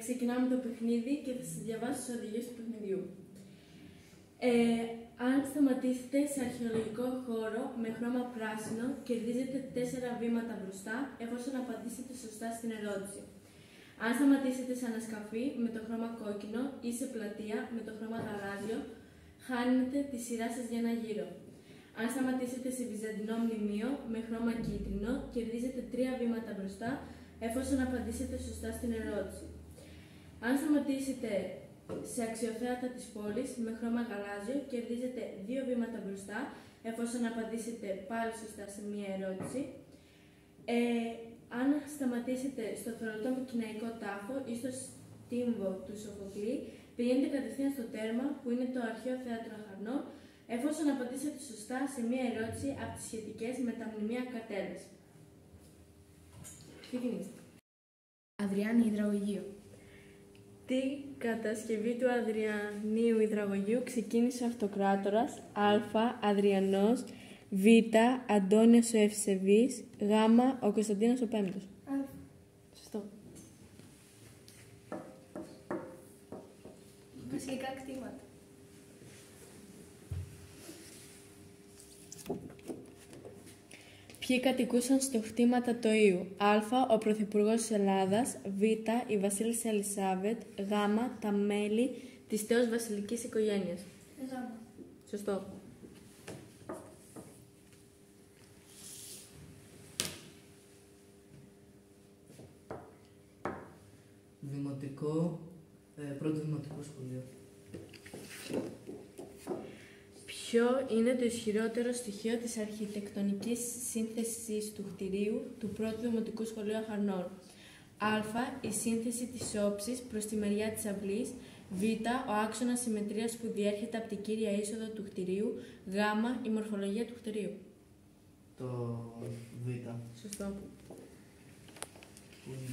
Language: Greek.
Ξεκινάμε το παιχνίδι και θα σας διαβάσω τις οδηγίες του παιχνιδιού. Αν σταματήσετε σε αρχαιολογικό χώρο με χρώμα πράσινο, κερδίζετε 4 βήματα μπροστά, εφόσον απαντήσετε σωστά στην ερώτηση. Αν σταματήσετε σε ανασκαφή με το χρώμα κόκκινο ή σε πλατεία με το χρώμα γαλάζιο, χάνετε τη σειρά σας για ένα γύρο. Αν σταματήσετε σε βυζαντινό μνημείο με χρώμα κίτρινο, κερδίζετε 3 βήματα μπροστά, εφόσον απαντήσετε σωστά στην ερώτηση. Αν σταματήσετε σε αξιοθέατα της πόλης με χρώμα γαλάζιο, κερδίζετε 2 βήματα μπροστά, εφόσον απαντήσετε πάλι σωστά σε μία ερώτηση. Αν σταματήσετε στο θωρωτό κιναϊκό τάφο ή στο στίμβο του Σοφοκλή, πηγαίνετε κατευθείαν στο τέρμα, που είναι το αρχαίο θέατρο Αχαρνών, εφόσον απαντήσετε σωστά σε μία ερώτηση από τις σχετικές με τα μνημεία Κατέρας. Ξεκινήστε. Αδριάννη Υδραγωγείο. Τι κατασκευή του Αδριανίου Υδραγωγείου ξεκίνησε ο Αυτοκράτορας? Α. Αδριανός, Β. Αντώνιος ο Ευσεβής, Γ. ο Κωνσταντίνος ο Πέμπτος. Σωστό. Βασιλικά κτήματα. Ποιοι κατοικούσαν στο χτήματα Τοΐου? Α. Ο Πρωθυπουργός της Ελλάδας, Β. η Βασίλισσα Ελισάβετ, Γ. τα μέλη της τέως βασιλικής οικογένειας. Γ. Σωστό. Δημοτικό, πρώτο δημοτικό σχολείο. Ποιο είναι το ισχυρότερο στοιχείο της αρχιτεκτονικής σύνθεσης του κτηρίου του πρώτου δημοτικού σχολείου Αχαρνών? Α. Η σύνθεση της όψης προς τη μεριά της αυλής. Β. Ο άξονας συμμετρίας που διέρχεται από την κύρια είσοδο του κτηρίου. Γ. Η μορφολογία του κτηρίου. Το Β. Σωστό. Που είναι